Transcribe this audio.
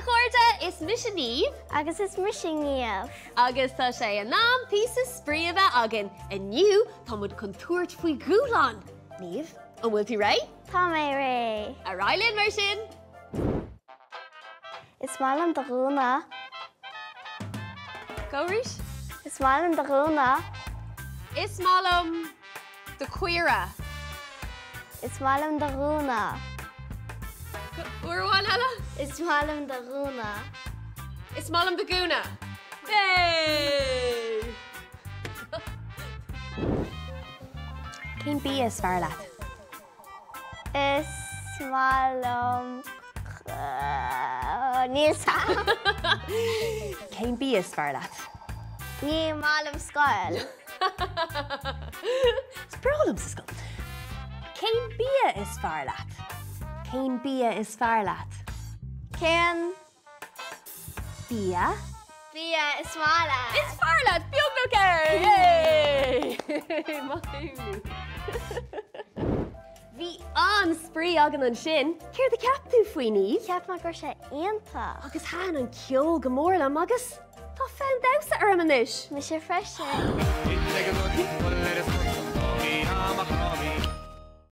chuirde is mis Níomh. Agus is mar sin Níomh. Agus tá sé an nám písa sprí a bheith agan. Iniu tá mud chun tuairt faoi gúlán. Níomh, an bhfuil tú ré? Tá mé ré. A ráilíonn mar sin. Is málam do rúna. Góris? Is málam do rúna. Is málam do cuiire. Is málam do rúna. Uairháin eile? Is málam do rúna. Is málam do gúna. Hey! Cén bí is fear leat? Is málam... Níl sa. Cén bí is fear leat? Ní málam scoil. Sprálam sa scoil. Cén bí is fear leat? Cén bí is fear leat? Cén Bia? bia is mála. Is fear leat! Beag nó ceir! Yay! Bhí an sprí agan an sin. Céir de ceapú faoi Níomh? Ceap má gur sé ionta. Agus háan an ceol go mórlam agus tá feann dása ar an isis. Mi sé freisin.